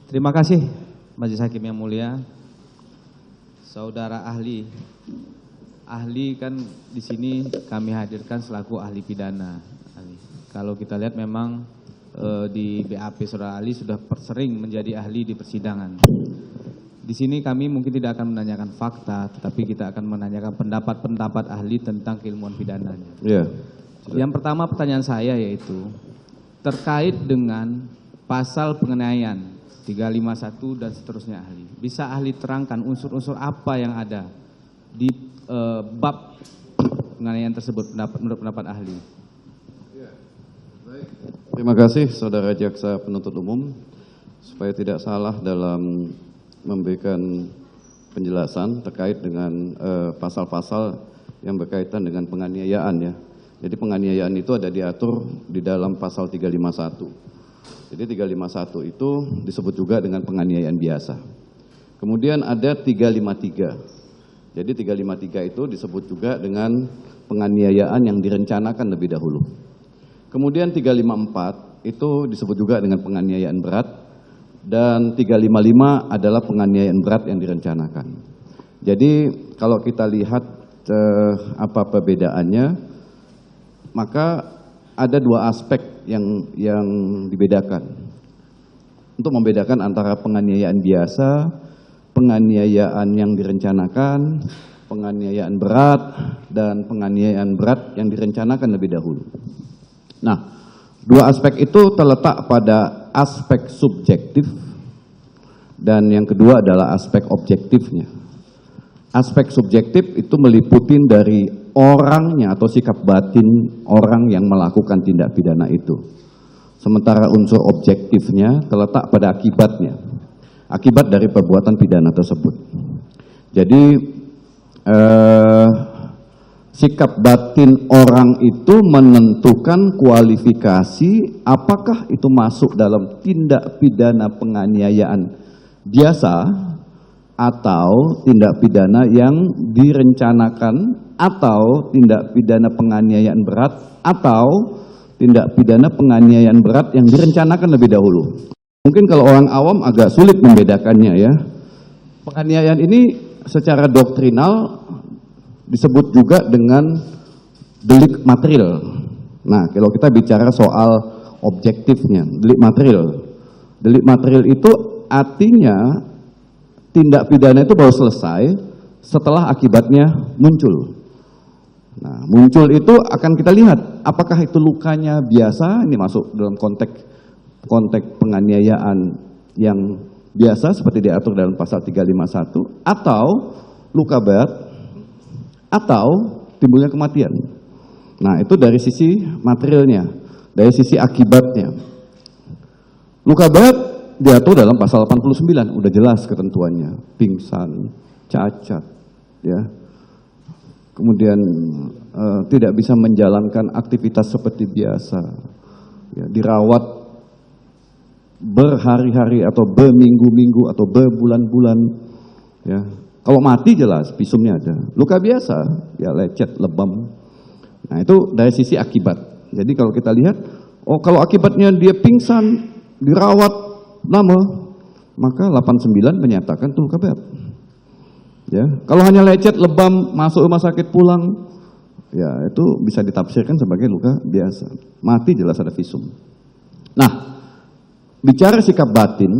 Terima kasih Majelis Hakim yang mulia. Saudara ahli. Ahli kan di sini kami hadirkan selaku ahli pidana. Kalau kita lihat memang di BAP saudara ahli sudah sering menjadi ahli di persidangan. Di sini kami mungkin tidak akan menanyakan fakta, tetapi kita akan menanyakan pendapat-pendapat ahli tentang keilmuan pidananya. Iya. Yang pertama pertanyaan saya yaitu terkait dengan pasal penganiayaan 351 dan seterusnya ahli. Bisa ahli terangkan unsur-unsur apa yang ada di bab penganiayaan tersebut menurut pendapat ahli? Ya, baik. Terima kasih Saudara Jaksa Penuntut Umum. Supaya tidak salah dalam memberikan penjelasan terkait dengan pasal-pasal yang berkaitan dengan penganiayaan ya. Jadi penganiayaan itu ada diatur di dalam pasal 351. Jadi 351 itu disebut juga dengan penganiayaan biasa. Kemudian ada 353. Jadi 353 itu disebut juga dengan penganiayaan yang direncanakan lebih dahulu. Kemudian 354 itu disebut juga dengan penganiayaan berat. Dan 355 adalah penganiayaan berat yang direncanakan. Jadi kalau kita lihat apa perbedaannya, maka ada dua aspek yang dibedakan. Untuk membedakan antara penganiayaan biasa, penganiayaan yang direncanakan, penganiayaan berat, dan penganiayaan berat yang direncanakan lebih dahulu. Nah, dua aspek itu terletak pada aspek subjektif, dan yang kedua adalah aspek objektifnya. Aspek subjektif itu meliputi dari orangnya atau sikap batin orang yang melakukan tindak pidana itu. Sementara unsur objektifnya terletak pada akibatnya. Akibat dari perbuatan pidana tersebut. Jadi sikap batin orang itu menentukan kualifikasi apakah itu masuk dalam tindak pidana penganiayaan biasa atau tindak pidana yang direncanakan, atau tindak pidana penganiayaan berat, atau tindak pidana penganiayaan berat yang direncanakan lebih dahulu. Mungkin kalau orang awam agak sulit membedakannya ya. Penganiayaan ini secara doktrinal disebut juga dengan delik material. Nah, kalau kita bicara soal objektifnya, delik material. Delik material itu artinya tindak pidana itu baru selesai setelah akibatnya muncul. Nah, muncul itu akan kita lihat apakah itu lukanya biasa, ini masuk dalam konteks penganiayaan yang biasa seperti diatur dalam pasal 351, atau luka berat, atau timbulnya kematian. Nah, itu dari sisi materialnya, dari sisi akibatnya. Luka berat diatur dalam pasal 89, udah jelas ketentuannya, pingsan, cacat, ya. Kemudian tidak bisa menjalankan aktivitas seperti biasa, ya, dirawat berhari-hari atau berminggu-minggu atau berbulan-bulan, ya. Kalau mati jelas visumnya ada. Luka biasa, ya lecet, lebam. Nah, itu dari sisi akibat. Jadi kalau kita lihat, oh kalau akibatnya dia pingsan, dirawat lama, maka 89 menyatakan itu luka berat. Ya, kalau hanya lecet, lebam, masuk rumah sakit pulang, ya itu bisa ditafsirkan sebagai luka biasa. Mati jelas ada visum. Nah, bicara sikap batin.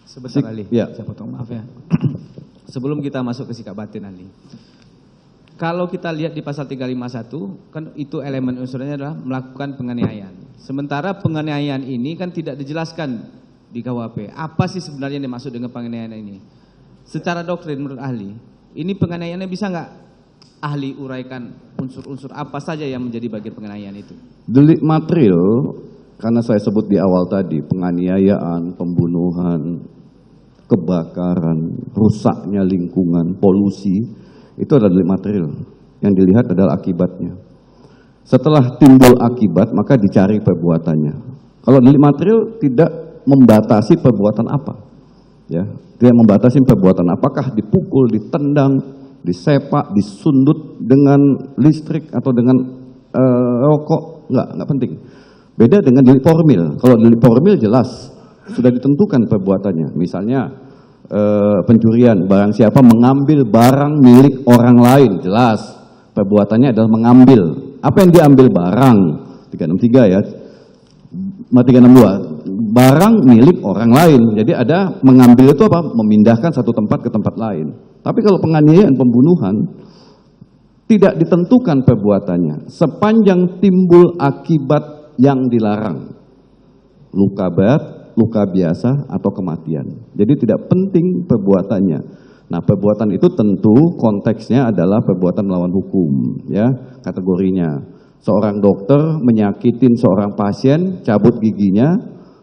Sebentar Ali, ya. saya potong, maaf ya. Sebelum kita masuk ke sikap batin Ali. Kalau kita lihat di pasal 351, kan itu elemen unsurnya adalah melakukan penganiayaan. Sementara penganiayaan ini kan tidak dijelaskan di KUHP. Apa sih sebenarnya yang dimaksud dengan penganiayaan ini? Secara doktrin menurut ahli, ini penganiayaannya bisa nggak ahli uraikan unsur-unsur apa saja yang menjadi bagian penganiayaan itu? Delik material, karena saya sebut di awal tadi, penganiayaan, pembunuhan, kebakaran, rusaknya lingkungan, polusi, itu adalah delik material. Yang dilihat adalah akibatnya. Setelah timbul akibat, maka dicari perbuatannya. Kalau delik material tidak membatasi perbuatan apa, ya, tidak membatasi perbuatan apakah dipukul, ditendang, disepak, disundut dengan listrik atau dengan rokok, enggak penting. Beda dengan delik formil. Kalau delik formil jelas sudah ditentukan perbuatannya. Misalnya pencurian, barang siapa mengambil barang milik orang lain, jelas perbuatannya adalah mengambil. Apa yang diambil? Barang, 363 ya, 362, barang milik orang lain. Jadi ada mengambil itu apa? Memindahkan satu tempat ke tempat lain. Tapi kalau penganiayaan, pembunuhan, tidak ditentukan perbuatannya, sepanjang timbul akibat yang dilarang, luka berat, luka biasa, atau kematian. Jadi tidak penting perbuatannya. Nah, perbuatan itu tentu konteksnya adalah perbuatan melawan hukum, ya, kategorinya. Seorang dokter menyakitin seorang pasien, cabut giginya,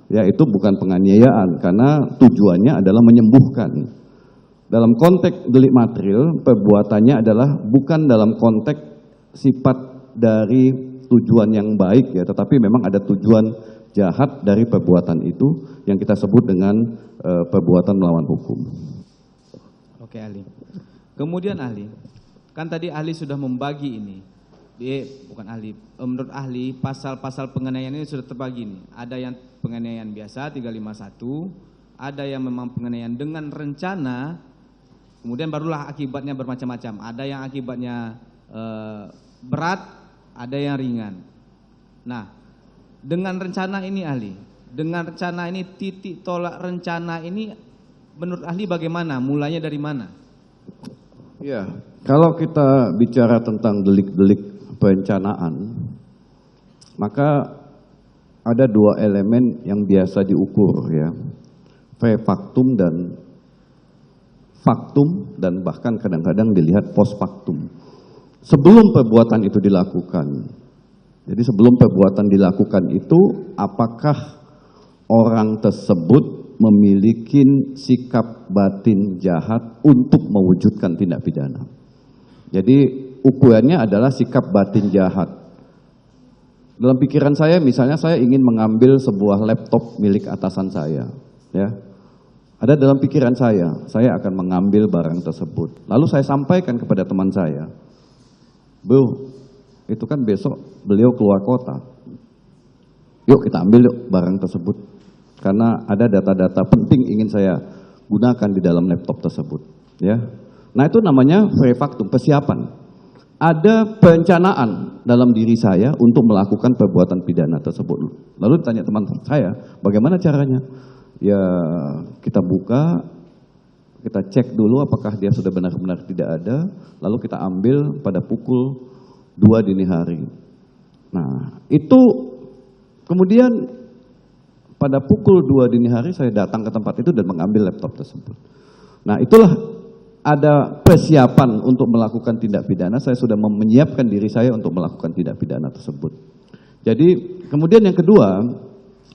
ya itu bukan penganiayaan karena tujuannya adalah menyembuhkan. Dalam konteks delik material, perbuatannya adalah bukan dalam konteks sifat dari tujuan yang baik, ya, tetapi memang ada tujuan jahat dari perbuatan itu yang kita sebut dengan perbuatan melawan hukum. Oke, ahli. Kemudian ahli, kan tadi ahli sudah membagi ini. Bukan ahli, menurut ahli pasal-pasal penganiayaan ini sudah terbagi nih. Ada yang penganiayaan biasa 351, ada yang memang penganiayaan dengan rencana, kemudian barulah akibatnya bermacam-macam. Ada yang akibatnya berat, ada yang ringan. Nah, dengan rencana ini ahli, dengan rencana ini, titik tolak rencana ini menurut ahli bagaimana? Mulanya dari mana? Ya, kalau kita bicara tentang delik-delik perencanaan, maka ada dua elemen yang biasa diukur, ya, pre factum dan bahkan kadang-kadang dilihat post factum. Sebelum perbuatan itu dilakukan. Jadi sebelum perbuatan dilakukan itu, apakah orang tersebut memiliki sikap batin jahat untuk mewujudkan tindak pidana. Jadi ukurannya adalah sikap batin jahat. Dalam pikiran saya, misalnya saya ingin mengambil sebuah laptop milik atasan saya, ya. Ada dalam pikiran saya akan mengambil barang tersebut. Lalu saya sampaikan kepada teman saya, "Bro, itu kan besok beliau keluar kota. Yuk kita ambil yuk barang tersebut. Karena ada data-data penting ingin saya gunakan di dalam laptop tersebut." Ya. Nah, itu namanya pre factum, persiapan. Ada perencanaan dalam diri saya untuk melakukan perbuatan pidana tersebut. Lalu ditanya teman saya, bagaimana caranya? Ya, kita buka, kita cek dulu apakah dia sudah benar-benar tidak ada, lalu kita ambil pada pukul 2 dini hari. Nah, itu kemudian pada pukul 2 dini hari saya datang ke tempat itu dan mengambil laptop tersebut. Nah, itulah ada persiapan untuk melakukan tindak pidana. Saya sudah menyiapkan diri saya untuk melakukan tindak pidana tersebut. Jadi kemudian yang kedua,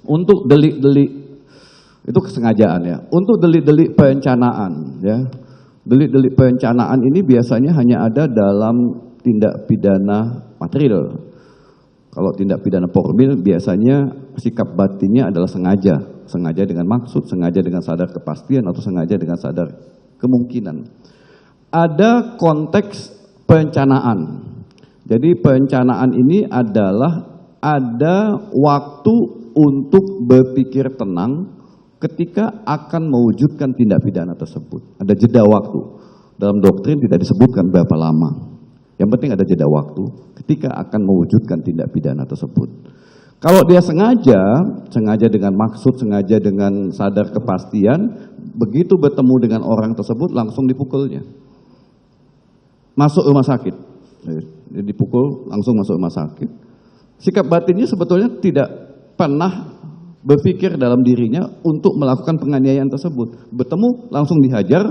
untuk delik-delik itu kesengajaan, ya. Untuk delik-delik perencanaan, ya. Delik-delik perencanaan ini biasanya hanya ada dalam tindak pidana material. Kalau tindak pidana formil biasanya sikap batinnya adalah sengaja. Sengaja dengan maksud, sengaja dengan sadar kepastian, atau sengaja dengan sadar kemungkinan. Ada konteks perencanaan. Jadi perencanaan ini adalah ada waktu untuk berpikir tenang ketika akan mewujudkan tindak pidana tersebut. Ada jeda waktu. Dalam doktrin tidak disebutkan berapa lama. Yang penting ada jeda waktu ketika akan mewujudkan tindak pidana tersebut. Kalau dia sengaja dengan maksud, sengaja dengan sadar kepastian, begitu bertemu dengan orang tersebut langsung dipukulnya. Masuk rumah sakit. Dipukul, langsung masuk rumah sakit. Sikap batinnya sebetulnya tidak pernah berpikir dalam dirinya untuk melakukan penganiayaan tersebut. Bertemu, langsung dihajar,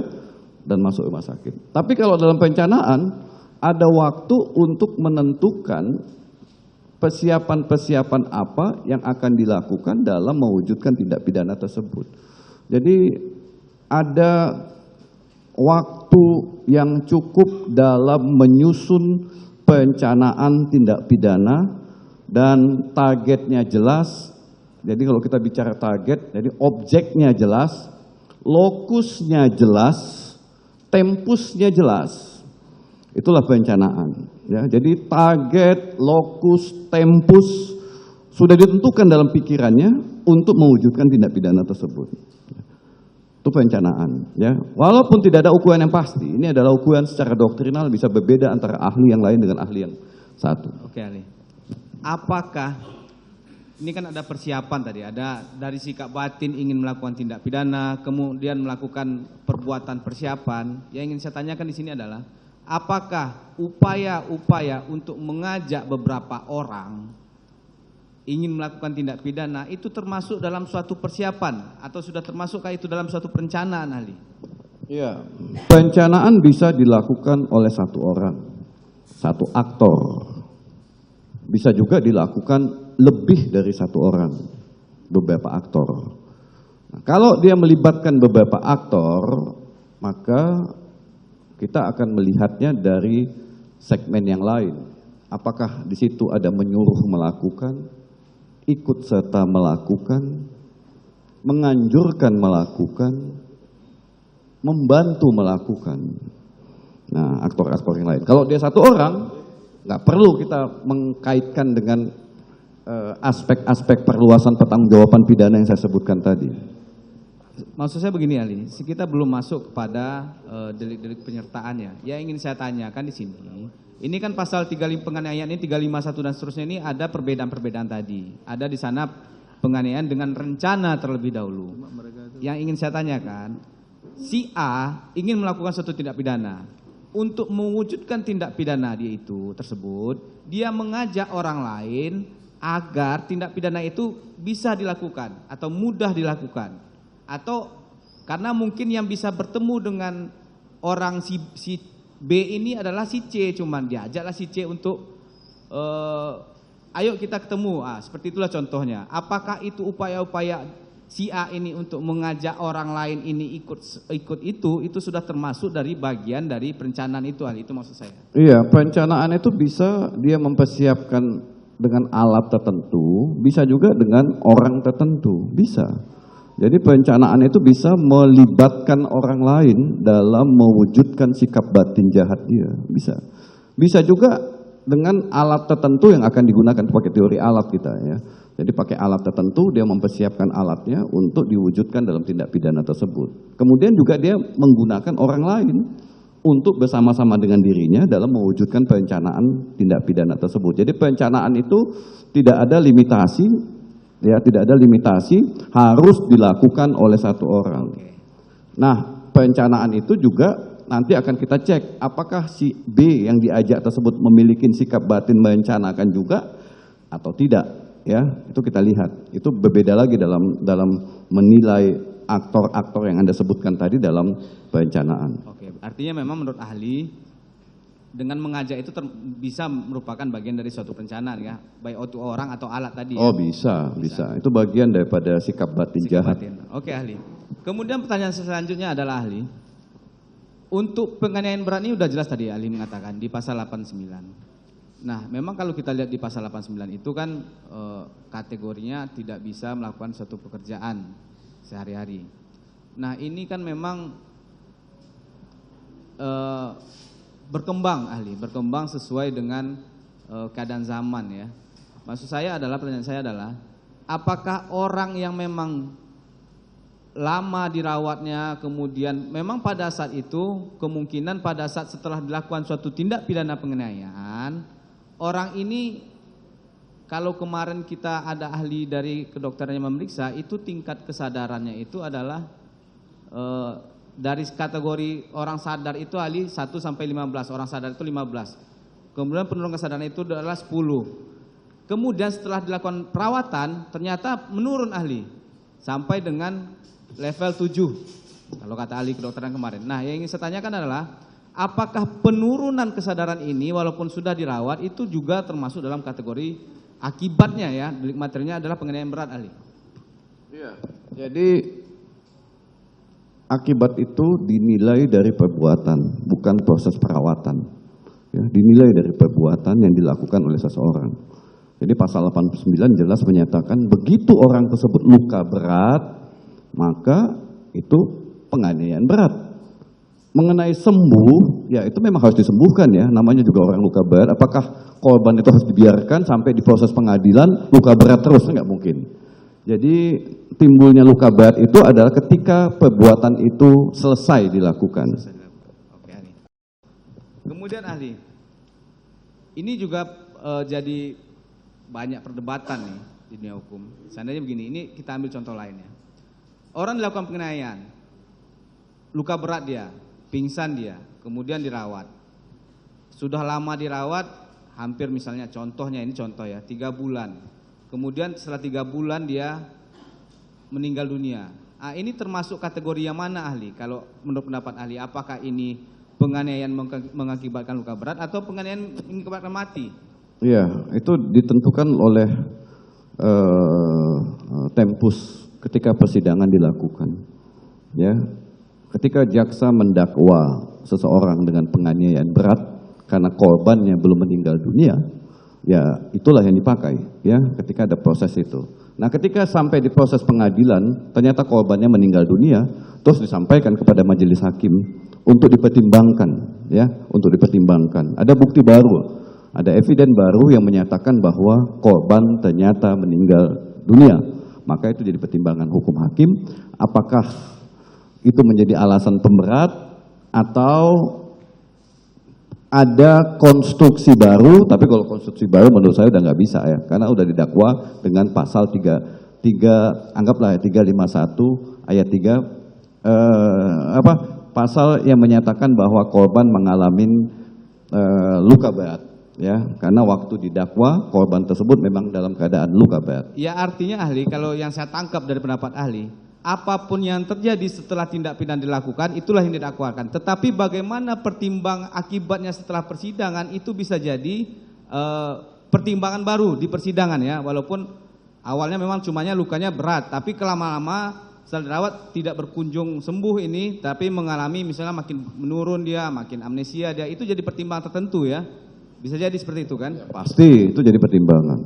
dan masuk rumah sakit. Tapi kalau dalam perencanaan, ada waktu untuk menentukan persiapan-persiapan apa yang akan dilakukan dalam mewujudkan tindak pidana tersebut. Jadi ada waktu yang cukup dalam menyusun perencanaan tindak pidana dan targetnya jelas. Jadi kalau kita bicara target, jadi objeknya jelas, lokusnya jelas, tempusnya jelas. Itulah perencanaan. Ya, jadi target, lokus, tempus sudah ditentukan dalam pikirannya, untuk mewujudkan tindak pidana tersebut. Itu perencanaan, ya. Walaupun tidak ada ukuran yang pasti, ini adalah ukuran secara doktrinal bisa berbeda antara ahli yang lain dengan ahli yang satu. Oke, ahli. Apakah ini kan ada persiapan tadi, ada dari sikap batin ingin melakukan tindak pidana, kemudian melakukan perbuatan persiapan. Yang ingin saya tanyakan di sini adalah, apakah upaya-upaya untuk mengajak beberapa orang ingin melakukan tindak pidana itu termasuk dalam suatu persiapan atau sudah termasukkah itu dalam suatu perencanaan, ahli? Iya, perencanaan bisa dilakukan oleh satu orang, satu aktor. Bisa juga dilakukan lebih dari satu orang, beberapa aktor. Nah, kalau dia melibatkan beberapa aktor, maka kita akan melihatnya dari segmen yang lain. Apakah di situ ada menyuruh melakukan, ikut serta melakukan, menganjurkan melakukan, membantu melakukan. Nah, aktor-aktor yang lain. Kalau dia satu orang, nggak perlu kita mengkaitkan dengan aspek-aspek perluasan pertanggungjawaban pidana yang saya sebutkan tadi. Maksud saya begini, ahli, kita belum masuk kepada delik-delik penyertaannya. Yang ingin saya tanyakan di sini, ini kan pasal 35 penganiayaan ini 351 dan seterusnya ini ada perbedaan-perbedaan tadi. Ada di sana penganiayaan dengan rencana terlebih dahulu. Yang ingin saya tanyakan, si A ingin melakukan suatu tindak pidana. Untuk mewujudkan tindak pidana dia itu tersebut, dia mengajak orang lain agar tindak pidana itu bisa dilakukan atau mudah dilakukan. Atau karena mungkin yang bisa bertemu dengan orang si B ini adalah si C, cuman diajaklah si C untuk ayo kita ketemu. Seperti itulah contohnya. Apakah itu upaya-upaya si A ini untuk mengajak orang lain ini ikut itu sudah termasuk dari bagian dari perencanaan itu, ahli? Itu maksud saya. Iya, perencanaan itu bisa dia mempersiapkan dengan alat tertentu, bisa juga dengan orang tertentu, bisa. Jadi perencanaan itu bisa melibatkan orang lain dalam mewujudkan sikap batin jahat dia, bisa. Bisa juga dengan alat tertentu yang akan digunakan, pakai teori alat kita, ya. Jadi pakai alat tertentu, dia mempersiapkan alatnya untuk diwujudkan dalam tindak pidana tersebut. Kemudian juga dia menggunakan orang lain untuk bersama-sama dengan dirinya dalam mewujudkan perencanaan tindak pidana tersebut. Jadi perencanaan itu tidak ada limitasi, ya, tidak ada limitasi harus dilakukan oleh satu orang. Nah, perencanaan itu juga nanti akan kita cek apakah si B yang diajak tersebut memiliki sikap batin merencanakan juga atau tidak, ya. Itu kita lihat. Itu berbeda lagi dalam menilai aktor-aktor yang Anda sebutkan tadi dalam perencanaan. Oke, artinya memang menurut ahli dengan mengajak itu bisa merupakan bagian dari suatu perencanaan, ya, baik itu orang atau alat tadi, ya? Oh, bisa. Itu bagian daripada sikap batin jahat. Oke, ahli. Kemudian pertanyaan selanjutnya adalah, ahli, untuk penganiayaan berat ini sudah jelas tadi ahli mengatakan di pasal 89. Nah, memang kalau kita lihat di pasal 89 itu kan kategorinya tidak bisa melakukan suatu pekerjaan sehari-hari. Nah, ini kan memang berkembang, ahli, berkembang sesuai dengan keadaan zaman, ya. Maksud saya adalah, pertanyaan saya adalah, apakah orang yang memang lama dirawatnya, kemudian memang pada saat itu kemungkinan pada saat setelah dilakukan suatu tindak pidana penganiayaan, orang ini, kalau kemarin kita ada ahli dari kedokteran yang memeriksa, itu tingkat kesadarannya itu adalah dari kategori orang sadar itu, ahli, 1 sampai 15, orang sadar itu 15. Kemudian penurunan kesadaran itu adalah 10. Kemudian setelah dilakukan perawatan ternyata menurun, ahli, sampai dengan level 7 kalau kata ahli kedokteran kemarin. Nah, yang ingin saya tanyakan adalah apakah penurunan kesadaran ini walaupun sudah dirawat itu juga termasuk dalam kategori akibatnya, ya, delik materinya adalah penganiayaan berat, ahli? Iya. Jadi akibat itu dinilai dari perbuatan, bukan proses perawatan. Ya, dinilai dari perbuatan yang dilakukan oleh seseorang. Jadi pasal 89 jelas menyatakan begitu orang tersebut luka berat, maka itu penganiayaan berat. Mengenai sembuh, ya itu memang harus disembuhkan, ya, namanya juga orang luka berat. Apakah korban itu harus dibiarkan sampai di proses pengadilan luka berat terus? Enggak mungkin. Jadi timbulnya luka berat itu adalah ketika perbuatan itu selesai dilakukan. Oke, ahli. Kemudian ahli, ini juga jadi banyak perdebatan nih di dunia hukum. Seandainya begini, ini kita ambil contoh lainnya. Orang dilakukan penganiayaan, luka berat dia, pingsan dia, kemudian dirawat. Sudah lama dirawat, hampir misalnya contohnya ini contoh ya, 3 bulan. Kemudian setelah 3 bulan dia meninggal dunia. Ah, ini termasuk kategori yang mana ahli? Kalau menurut pendapat ahli, apakah ini penganiayaan mengakibatkan luka berat atau penganiayaan mengakibatkan mati? Iya, itu ditentukan oleh tempus ketika persidangan dilakukan. Ya, ketika jaksa mendakwa seseorang dengan penganiayaan berat karena korbannya belum meninggal dunia, ya itulah yang dipakai. Ya, ketika ada proses itu. Nah, ketika sampai di proses pengadilan, ternyata korbannya meninggal dunia, terus disampaikan kepada majelis hakim untuk dipertimbangkan, ya, untuk dipertimbangkan. Ada bukti baru. Ada eviden baru yang menyatakan bahwa korban ternyata meninggal dunia. Maka itu jadi pertimbangan hukum hakim, apakah itu menjadi alasan pemberat atau ada konstruksi baru. Tapi kalau konstruksi baru menurut saya udah nggak bisa ya, karena udah didakwa dengan pasal 3 anggaplah ya 351 ayat 3 pasal yang menyatakan bahwa korban mengalami luka berat. Ya, karena waktu didakwa korban tersebut memang dalam keadaan luka berat. Ya, artinya ahli, kalau yang saya tangkap dari pendapat ahli, apapun yang terjadi setelah tindak pidana dilakukan, itulah yang didakwakan. Tetapi bagaimana akibatnya setelah persidangan itu bisa jadi pertimbangan baru di persidangan ya, walaupun awalnya memang cumanya lukanya berat, tapi kelama-lama setelah dirawat tidak berkunjung sembuh ini, tapi mengalami misalnya makin menurun dia, makin amnesia dia, itu jadi pertimbangan tertentu ya. Bisa jadi seperti itu kan? Ya, pasti itu jadi pertimbangan.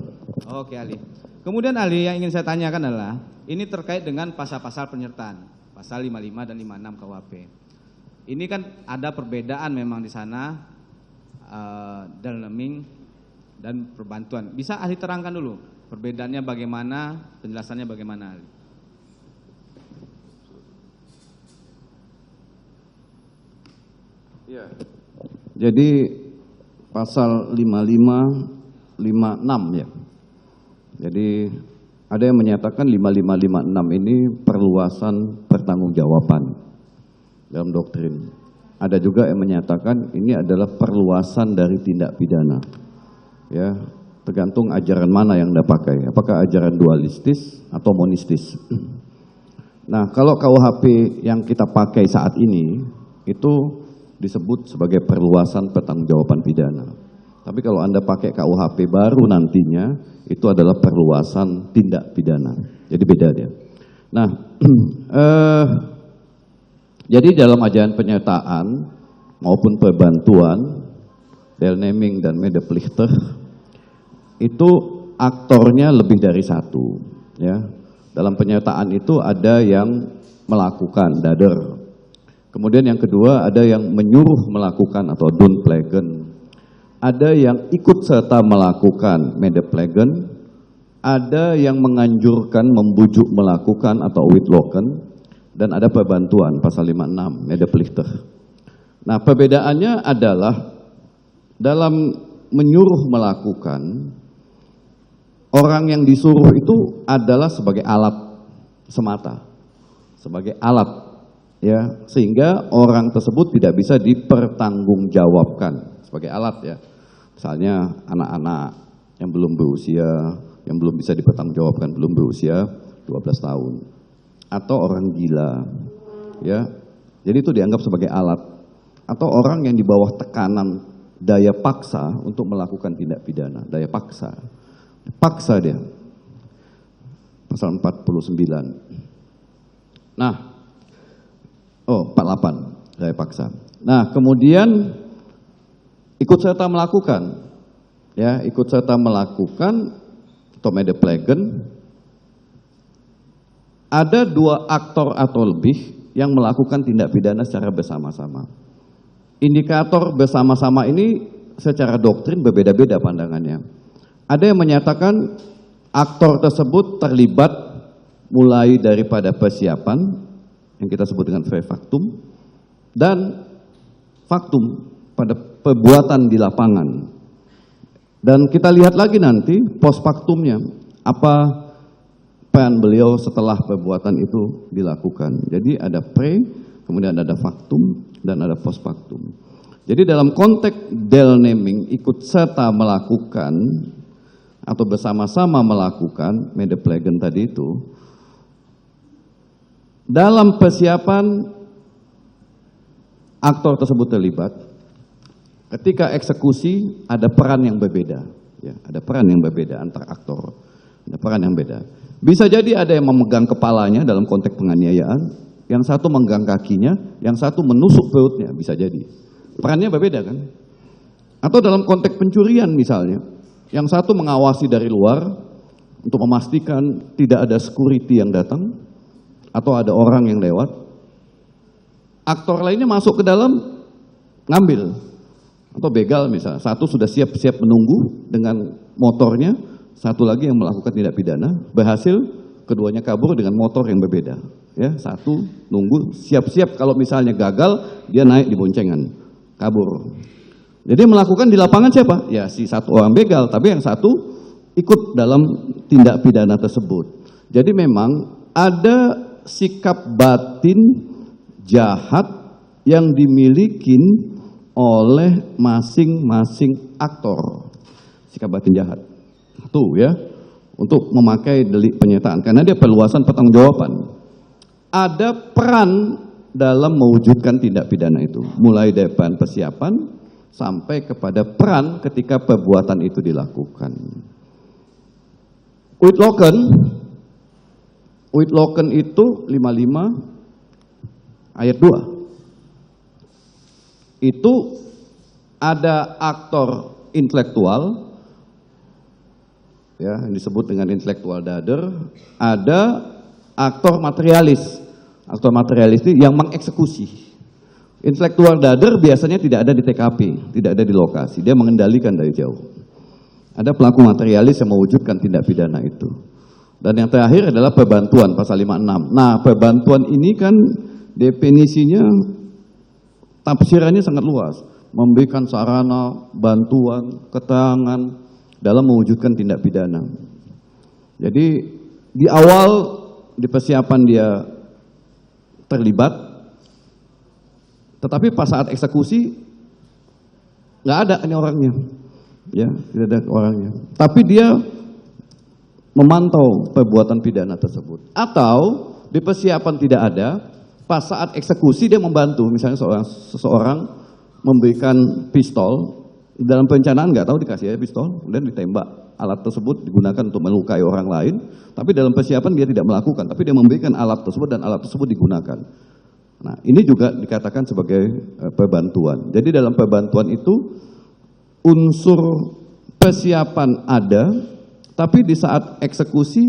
Oke ahli. Kemudian ahli, yang ingin saya tanyakan adalah ini terkait dengan pasal-pasal penyertaan, pasal 55 dan 56 KUHP. Ini kan ada perbedaan memang di sana dalming dan perbantuan. Bisa ahli terangkan dulu perbedaannya bagaimana, penjelasannya bagaimana ahli? Ya. Jadi pasal 55, 56 ya. Jadi ada yang menyatakan 5556 ini perluasan pertanggungjawaban dalam doktrin. Ada juga yang menyatakan ini adalah perluasan dari tindak pidana. Ya, tergantung ajaran mana yang Anda pakai. Apakah ajaran dualistis atau monistis. Nah, kalau KUHP yang kita pakai saat ini itu disebut sebagai perluasan pertanggungjawaban pidana. Tapi kalau Anda pakai KUHP baru nantinya, itu adalah perluasan tindak pidana. Jadi beda dia. Nah, jadi dalam ajaran penyertaan maupun perbantuan, deelneming dan medeplichter, itu aktornya lebih dari satu. Ya. Dalam penyertaan itu ada yang melakukan, dader. Kemudian yang kedua ada yang menyuruh melakukan atau downplegen. Ada yang ikut serta melakukan medeplegen. Ada yang menganjurkan, membujuk melakukan atau witloken. Dan ada perbantuan pasal 56 medeplichter. Nah, perbedaannya adalah dalam menyuruh melakukan, orang yang disuruh itu adalah sebagai alat semata. Sebagai alat. Ya, sehingga orang tersebut tidak bisa dipertanggungjawabkan sebagai alat ya. Misalnya anak-anak yang belum berusia, yang belum bisa dipertanggungjawabkan, belum berusia 12 tahun. Atau orang gila. Ya. Jadi itu dianggap sebagai alat. Atau orang yang di bawah tekanan daya paksa untuk melakukan tindak pidana, daya paksa. Paksa dia. Pasal 49. Nah, 48, daya paksa. Nah, kemudian ikut serta melakukan. Ya, ikut serta melakukan atau medeplegen. Ada 2 aktor atau lebih yang melakukan tindak pidana secara bersama-sama. Indikator bersama-sama ini secara doktrin berbeda-beda pandangannya. Ada yang menyatakan aktor tersebut terlibat mulai daripada persiapan yang kita sebut dengan prefaktum dan faktum pada perbuatan di lapangan. Dan kita lihat lagi nanti postfaktumnya, apa peran beliau setelah perbuatan itu dilakukan. Jadi ada pre, kemudian ada faktum, dan ada postfaktum. Jadi dalam konteks deelneming, ikut serta melakukan atau bersama-sama melakukan medeplegen tadi itu, dalam persiapan aktor tersebut terlibat, ketika eksekusi ada peran yang berbeda, ya, ada peran yang berbeda antar aktor, ada peran yang beda. Bisa jadi ada yang memegang kepalanya dalam konteks penganiayaan, yang satu memegang kakinya, yang satu menusuk perutnya, bisa jadi. Perannya berbeda kan? Atau dalam konteks pencurian misalnya, yang satu mengawasi dari luar untuk memastikan tidak ada security yang datang, atau ada orang yang lewat. Aktor lainnya masuk ke dalam, ngambil. Atau begal misalnya, satu sudah siap-siap menunggu dengan motornya, satu lagi yang melakukan tindak pidana, berhasil, keduanya kabur dengan motor yang berbeda. Ya, satu nunggu, siap-siap kalau misalnya gagal, dia naik di boncengan, kabur. Jadi melakukan di lapangan siapa? Ya si satu orang begal, tapi yang satu ikut dalam tindak pidana tersebut. Jadi memang ada sikap batin jahat yang dimiliki oleh masing-masing aktor. Sikap batin jahat. Tuh ya, untuk memakai delik penyertaan. Karena dia perluasan pertanggungjawaban. Ada peran dalam mewujudkan tindak pidana itu. Mulai dari peran persiapan sampai kepada peran ketika perbuatan itu dilakukan. Uitloken itu 55 ayat 2. Itu ada aktor intelektual, ya, yang disebut dengan intelektual dader, ada aktor materialis. Aktor materialis itu yang mengeksekusi. Intelektual dader biasanya tidak ada di TKP, tidak ada di lokasi, dia mengendalikan dari jauh. Ada pelaku materialis yang mewujudkan tindak pidana itu. Dan yang terakhir adalah perbantuan, pasal 56. Nah, perbantuan ini kan definisinya, tafsirannya sangat luas. Memberikan sarana, bantuan, keterangan dalam mewujudkan tindak pidana. Jadi di awal, di persiapan dia terlibat, tetapi pas saat eksekusi nggak ada ini orangnya, ya, tidak ada orangnya. Tapi dia memantau perbuatan pidana tersebut. Atau di persiapan tidak ada, pas saat eksekusi dia membantu. Misalnya seseorang memberikan pistol, dalam perencanaan nggak tahu dikasih aja pistol, kemudian ditembak. Alat tersebut digunakan untuk melukai orang lain, tapi dalam persiapan dia tidak melakukan, tapi dia memberikan alat tersebut dan alat tersebut digunakan. Nah, ini juga dikatakan sebagai perbantuan. Jadi dalam perbantuan itu unsur persiapan ada, tapi di saat eksekusi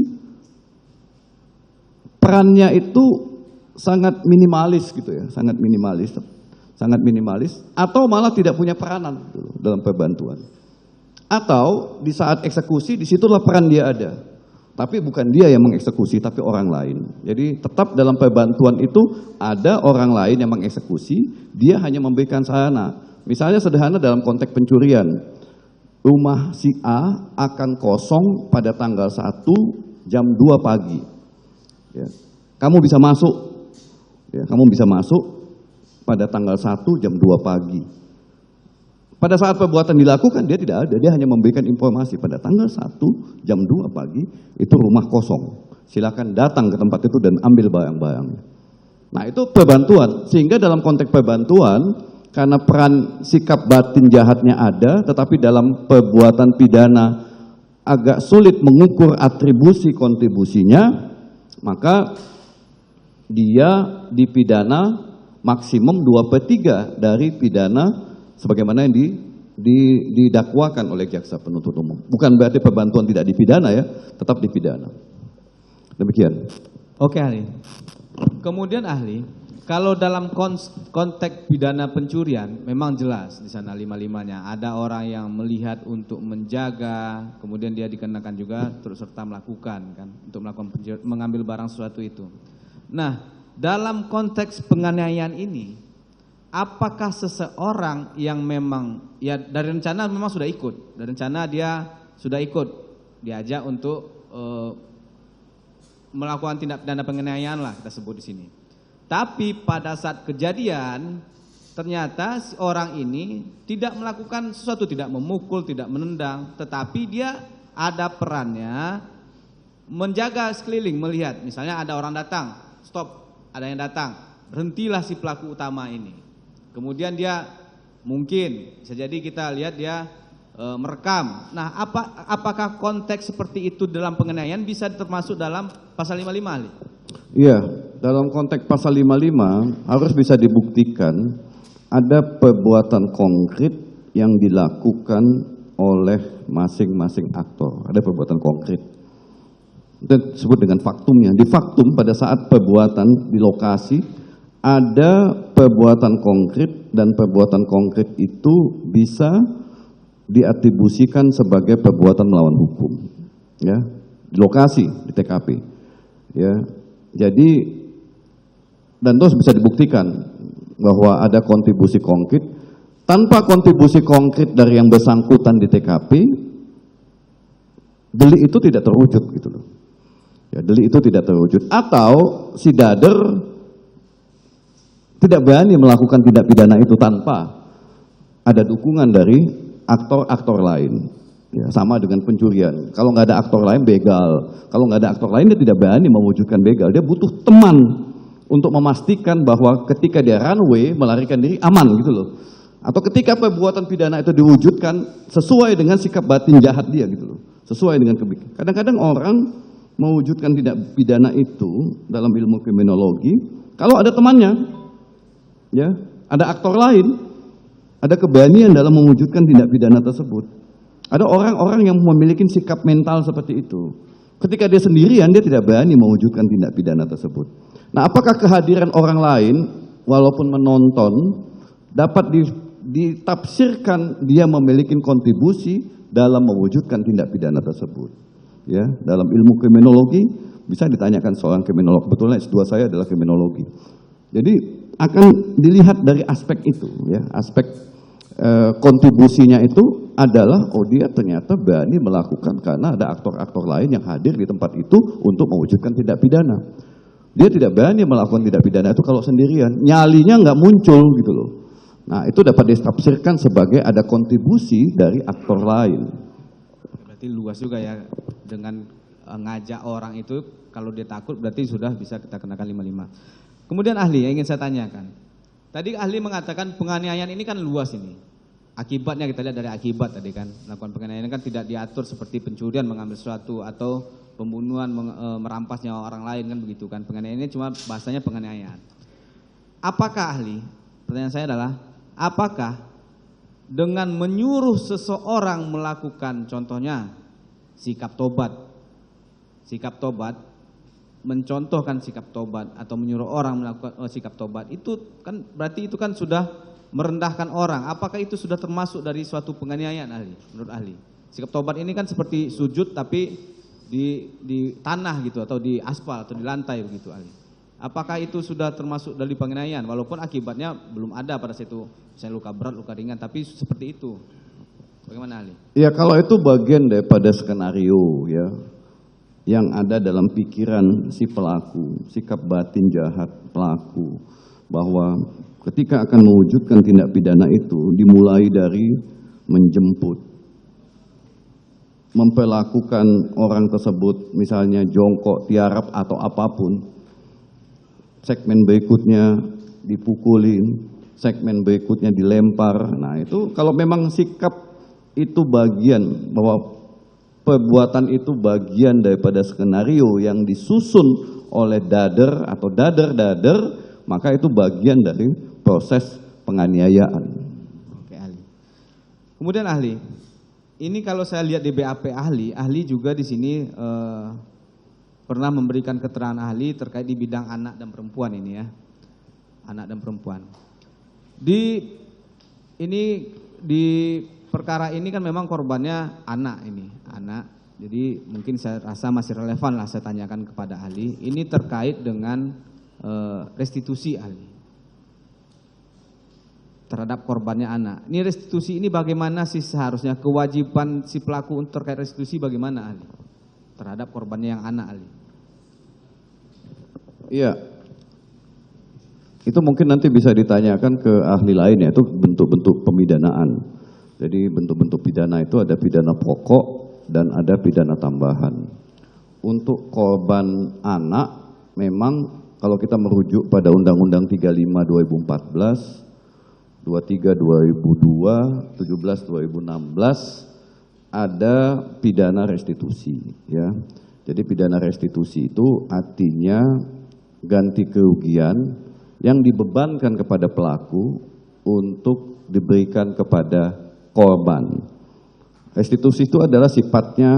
perannya itu sangat minimalis gitu ya, sangat minimalis, atau malah tidak punya peranan gitu, dalam perbantuan. Atau di saat eksekusi disitulah peran dia ada, tapi bukan dia yang mengeksekusi, tapi orang lain. Jadi tetap dalam perbantuan itu ada orang lain yang mengeksekusi, dia hanya memberikan sarana. Misalnya sederhana dalam konteks pencurian, rumah si A akan kosong pada tanggal 1 jam 2 pagi. Ya. Kamu bisa masuk, ya, kamu bisa masuk pada tanggal 1 jam 2 pagi. Pada saat perbuatan dilakukan dia tidak ada, dia hanya memberikan informasi pada tanggal 1 jam 2 pagi itu rumah kosong. Silakan datang ke tempat itu dan ambil barang-barangnya. Nah, itu perbantuan. Sehingga dalam konteks perbantuan, karena peran sikap batin jahatnya ada, tetapi dalam perbuatan pidana agak sulit mengukur atribusi kontribusinya, maka dia dipidana maksimum 2/3 dari pidana sebagaimana yang didakwakan oleh jaksa penuntut umum. Bukan berarti perbantuan tidak dipidana ya, tetap dipidana. Demikian. Oke ahli. Kemudian ahli, Kalau dalam konteks pidana pencurian memang jelas di sana 5-5-nya. Ada orang yang melihat untuk menjaga, kemudian dia dikenakan juga turut serta melakukan kan untuk melakukan mengambil barang sesuatu itu. Nah, dalam konteks penganiayaan ini, apakah seseorang yang memang ya dari rencana memang sudah ikut, dari rencana dia sudah ikut diajak untuk melakukan tindak pidana penganiayaan lah kita sebut di sini. Tapi pada saat kejadian ternyata si orang ini tidak melakukan sesuatu, tidak memukul, tidak menendang, tetapi dia ada perannya menjaga sekeliling, melihat misalnya ada orang datang, stop, ada yang datang, berhentilah si pelaku utama ini. Kemudian dia mungkin bisa jadi kita lihat dia merekam. Nah, apakah konteks seperti itu dalam penganiayaan bisa termasuk dalam pasal 55 Ali? Iya, dalam konteks pasal 55 harus bisa dibuktikan ada perbuatan konkret yang dilakukan oleh masing-masing aktor. Ada perbuatan konkret. Dan disebut dengan faktumnya. Di faktum pada saat perbuatan di lokasi ada perbuatan konkret dan perbuatan konkret itu bisa diatribusikan sebagai perbuatan melawan hukum. Ya, di lokasi, di TKP. Ya. Jadi dan terus bisa dibuktikan bahwa ada kontribusi konkret. Tanpa kontribusi konkret dari yang bersangkutan di TKP, delik itu tidak terwujud gitu loh. Ya, delik itu tidak terwujud. Atau si dader tidak berani melakukan tindak pidana itu tanpa ada dukungan dari aktor-aktor lain. Ya, sama dengan pencurian. Kalau nggak ada aktor lain begal. Kalau nggak ada aktor lain dia tidak berani mewujudkan begal. Dia butuh teman untuk memastikan bahwa ketika dia runway melarikan diri aman gitu loh. Atau ketika perbuatan pidana itu diwujudkan sesuai dengan sikap batin jahat dia gitu loh. Sesuai dengan kebijakan. Kadang-kadang orang mewujudkan tindak pidana itu dalam ilmu kriminologi kalau ada temannya, ya, ada aktor lain, ada keberanian dalam mewujudkan tindak pidana tersebut. Ada orang-orang yang memiliki sikap mental seperti itu. Ketika dia sendirian, dia tidak berani mewujudkan tindak pidana tersebut. Nah, apakah kehadiran orang lain, walaupun menonton, dapat ditafsirkan dia memiliki kontribusi dalam mewujudkan tindak pidana tersebut? Ya, dalam ilmu kriminologi, bisa ditanyakan seorang kriminolog. Kebetulan S2 saya adalah kriminologi. Jadi, akan dilihat dari aspek itu, ya, aspek kontribusinya itu adalah dia ternyata berani melakukan karena ada aktor-aktor lain yang hadir di tempat itu untuk mewujudkan tindak pidana. Dia tidak berani melakukan tindak pidana itu kalau sendirian, nyalinya nggak muncul gitu loh. Nah, itu dapat ditafsirkan sebagai ada kontribusi dari aktor lain. Berarti luas juga ya, dengan ngajak orang itu kalau dia takut berarti sudah bisa kita kenakan 55. Kemudian ahli yang ingin saya tanyakan. Tadi ahli mengatakan penganiayaan ini kan luas ini. Akibatnya kita lihat dari akibat tadi kan. Melakukan penganiayaan kan tidak diatur seperti pencurian mengambil sesuatu atau pembunuhan merampas nyawa orang lain kan begitu kan. Penganiayaan ini cuma bahasanya penganiayaan. Apakah ahli, pertanyaan saya adalah apakah dengan menyuruh seseorang melakukan contohnya sikap tobat, mencontohkan sikap tobat atau menyuruh orang melakukan sikap tobat itu kan berarti itu kan sudah merendahkan orang. Apakah itu sudah termasuk dari suatu penganiayaan ahli? Menurut ahli, sikap tobat ini kan seperti sujud tapi di tanah gitu atau di aspal atau di lantai begitu ahli. Apakah itu sudah termasuk dari penganiayaan walaupun akibatnya belum ada pada saat itu, misalnya luka berat, luka ringan, tapi seperti itu. Bagaimana ahli? Ya, kalau itu bagian daripada skenario ya yang ada dalam pikiran si pelaku, sikap batin jahat pelaku, bahwa ketika akan mewujudkan tindak pidana itu dimulai dari menjemput, memperlakukan orang tersebut misalnya jongkok, tiarap atau apapun, segmen berikutnya dipukulin, segmen berikutnya dilempar. Nah, itu kalau memang sikap itu bagian bahwa perbuatan itu bagian daripada skenario yang disusun oleh dader atau dader-dader, maka itu bagian dari proses penganiayaan. Oke ahli. Kemudian ahli, ini kalau saya lihat di BAP ahli juga di sini pernah memberikan keterangan ahli terkait di bidang anak dan perempuan ini ya. anak dan perempuan. Di perkara ini kan memang korbannya anak ini, anak. Jadi mungkin saya rasa masih relevan lah saya tanyakan kepada ahli. Ini terkait dengan restitusi ahli terhadap korbannya anak. Ini restitusi ini bagaimana sih seharusnya kewajiban si pelaku untuk terkait restitusi bagaimana ahli terhadap korbannya yang anak ahli? Iya. Itu mungkin nanti bisa ditanyakan ke ahli lain ya, itu bentuk-bentuk pemidanaan. Jadi bentuk-bentuk pidana itu ada pidana pokok dan ada pidana tambahan. Untuk korban anak, memang kalau kita merujuk pada Undang-Undang 35 2014, 23 2002, 17 2016, ada pidana restitusi. Ya. Jadi pidana restitusi itu artinya ganti kerugian yang dibebankan kepada pelaku untuk diberikan kepada korban. Restitusi itu adalah sifatnya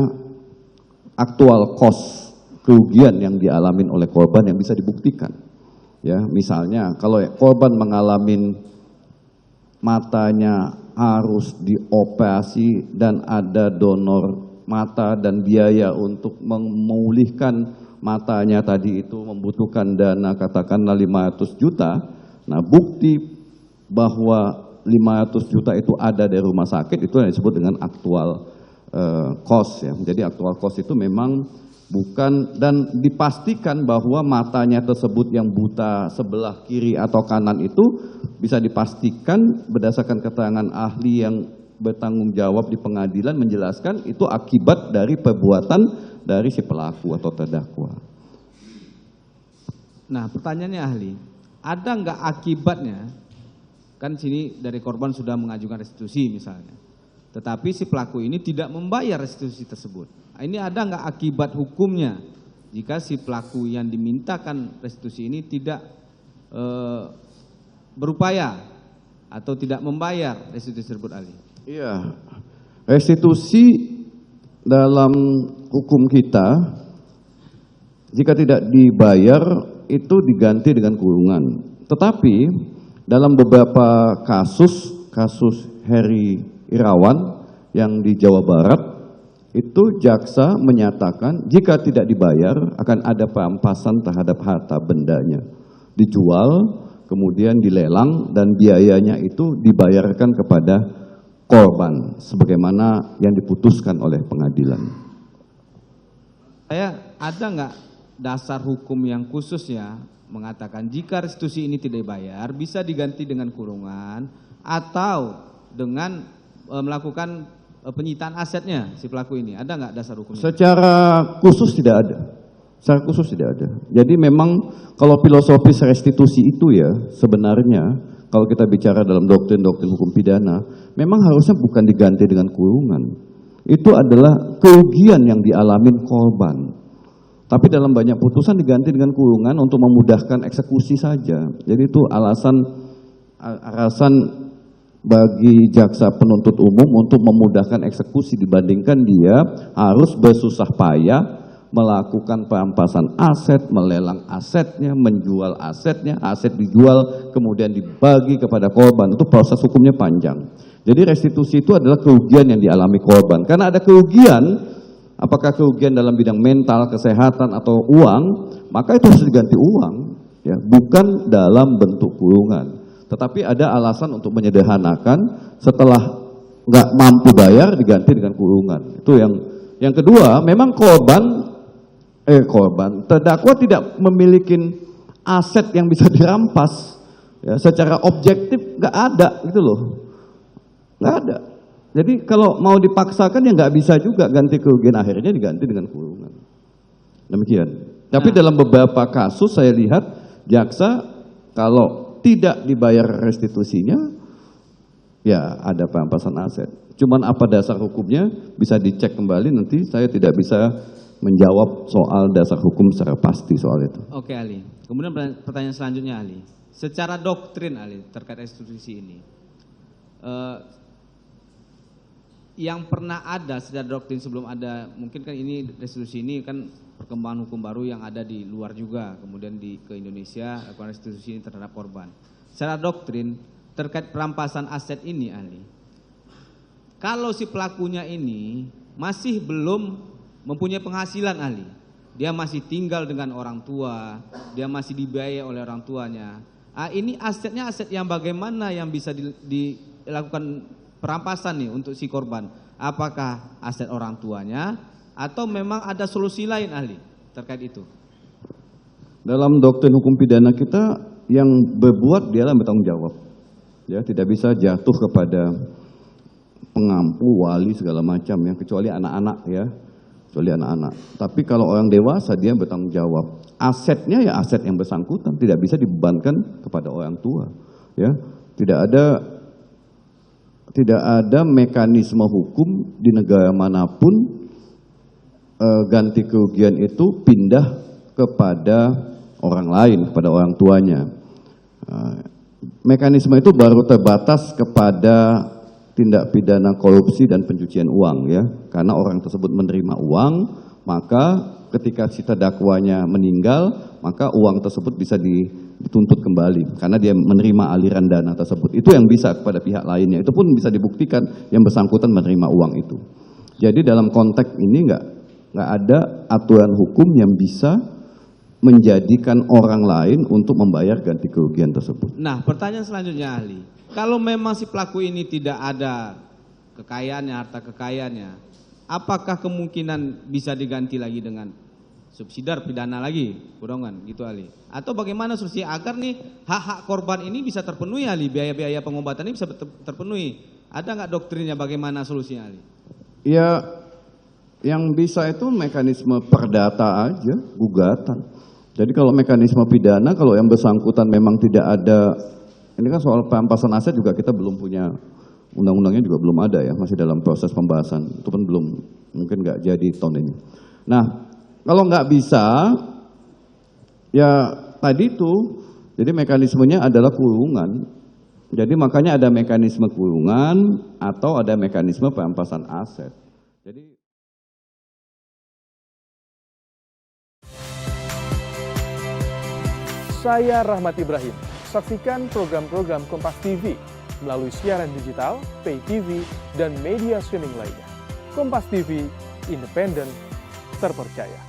aktual cost, kerugian yang dialami oleh korban yang bisa dibuktikan. Ya, misalnya kalau korban mengalami matanya harus dioperasi dan ada donor mata dan biaya untuk memulihkan matanya tadi itu membutuhkan dana katakanlah 500 juta. Nah, bukti bahwa 500 juta itu ada dari rumah sakit itu yang disebut dengan aktual cost ya. Jadi aktual cost itu memang bukan dan dipastikan bahwa matanya tersebut yang buta sebelah kiri atau kanan itu bisa dipastikan berdasarkan keterangan ahli yang bertanggung jawab di pengadilan menjelaskan itu akibat dari perbuatan dari si pelaku atau terdakwa. Nah, pertanyaannya ahli, ada nggak akibatnya? Kan sini dari korban sudah mengajukan restitusi misalnya, tetapi si pelaku ini tidak membayar restitusi tersebut. Ini ada nggak akibat hukumnya jika si pelaku yang dimintakan restitusi ini tidak berupaya atau tidak membayar restitusi tersebut ahli? Iya, restitusi dalam hukum kita jika tidak dibayar itu diganti dengan kurungan. Tetapi dalam beberapa kasus Heri Irawan yang di Jawa Barat itu jaksa menyatakan jika tidak dibayar akan ada perampasan terhadap harta bendanya, dijual kemudian dilelang dan biayanya itu dibayarkan kepada korban sebagaimana yang diputuskan oleh pengadilan. Saya ada nggak dasar hukum yang khusus ya mengatakan jika restitusi ini tidak dibayar bisa diganti dengan kurungan atau dengan melakukan penyitaan asetnya si pelaku ini? Ada nggak dasar hukumnya? Secara khusus tidak ada. Secara khusus tidak ada. Jadi memang kalau filosofis restitusi itu ya sebenarnya kalau kita bicara dalam doktrin-doktrin hukum pidana, memang harusnya bukan diganti dengan kurungan. Itu adalah kerugian yang dialami korban. Tapi dalam banyak putusan diganti dengan kurungan untuk memudahkan eksekusi saja. Jadi itu alasan bagi jaksa penuntut umum untuk memudahkan eksekusi dibandingkan dia harus bersusah payah melakukan perampasan aset, melelang asetnya, menjual asetnya, aset dijual, kemudian dibagi kepada korban. Itu proses hukumnya panjang. Jadi restitusi itu adalah kerugian yang dialami korban. Karena ada kerugian, apakah kerugian dalam bidang mental, kesehatan, atau uang, maka itu harus diganti uang. Ya, bukan dalam bentuk kurungan. Tetapi ada alasan untuk menyederhanakan setelah nggak mampu bayar diganti dengan kurungan. Itu yang kedua, memang terdakwa tidak memiliki aset yang bisa dirampas ya, secara objektif nggak ada gitu loh, nggak ada. Jadi kalau mau dipaksakan ya nggak bisa juga ganti kerugian, akhirnya diganti dengan kurungan. Demikian. Tapi dalam beberapa kasus saya lihat jaksa kalau tidak dibayar restitusinya ya ada perampasan aset. Cuman apa dasar hukumnya bisa dicek kembali, nanti saya tidak bisa menjawab soal dasar hukum secara pasti soal itu. Oke ahli. Kemudian pertanyaan selanjutnya ahli. Secara doktrin ahli terkait restitusi ini, yang pernah ada secara doktrin sebelum ada, mungkin kan ini restitusi ini kan perkembangan hukum baru yang ada di luar juga, kemudian ke Indonesia lakukan restitusi ini terhadap korban. Secara doktrin terkait perampasan aset ini, ahli, kalau si pelakunya ini masih belum mempunyai penghasilan, ahli, dia masih tinggal dengan orang tua, dia masih dibiayai oleh orang tuanya. Ini asetnya aset yang bagaimana yang bisa dilakukan perampasan nih untuk si korban? Apakah aset orang tuanya atau memang ada solusi lain, ahli, terkait itu? Dalam doktrin hukum pidana kita yang berbuat dialah bertanggung jawab. Ya, tidak bisa jatuh kepada pengampu, wali segala macam ya, kecuali anak-anak ya. Kecuali anak-anak. Tapi kalau orang dewasa dia bertanggung jawab. Asetnya ya aset yang bersangkutan, tidak bisa dibebankan kepada orang tua. Ya, tidak ada mekanisme hukum di negara manapun ganti kerugian itu pindah kepada orang lain, kepada orang tuanya. Mekanisme itu baru terbatas kepada tindak pidana korupsi dan pencucian uang ya, karena orang tersebut menerima uang, maka ketika si terdakwanya meninggal, maka uang tersebut bisa dituntut kembali karena dia menerima aliran dana tersebut. Itu yang bisa kepada pihak lainnya, itu pun bisa dibuktikan yang bersangkutan menerima uang itu. Jadi dalam konteks ini nggak ada aturan hukum yang bisa menjadikan orang lain untuk membayar ganti kerugian tersebut. Nah, pertanyaan selanjutnya, ahli, kalau memang si pelaku ini tidak ada kekayaannya, harta kekayaannya, apakah kemungkinan bisa diganti lagi dengan subsidiar pidana lagi, kurungan gitu, ahli? Atau bagaimana solusi agar nih hak-hak korban ini bisa terpenuhi, ahli, biaya-biaya pengobatan ini bisa terpenuhi? Ada nggak doktrinnya bagaimana solusinya, ahli? Ya, yang bisa itu mekanisme perdata aja, gugatan. Jadi kalau mekanisme pidana, kalau yang bersangkutan memang tidak ada. Ini kan soal perampasan aset juga kita belum punya, undang-undangnya juga belum ada ya, masih dalam proses pembahasan, itu pun belum, mungkin nggak jadi tahun ini. Nah, kalau nggak bisa, ya tadi itu, jadi mekanismenya adalah kurungan. Jadi makanya ada mekanisme kurungan atau ada mekanisme perampasan aset. Jadi saya Rahmat Ibrahim. Saksikan program-program Kompas TV melalui siaran digital, pay TV, dan media streaming lainnya. Kompas TV, independen, terpercaya.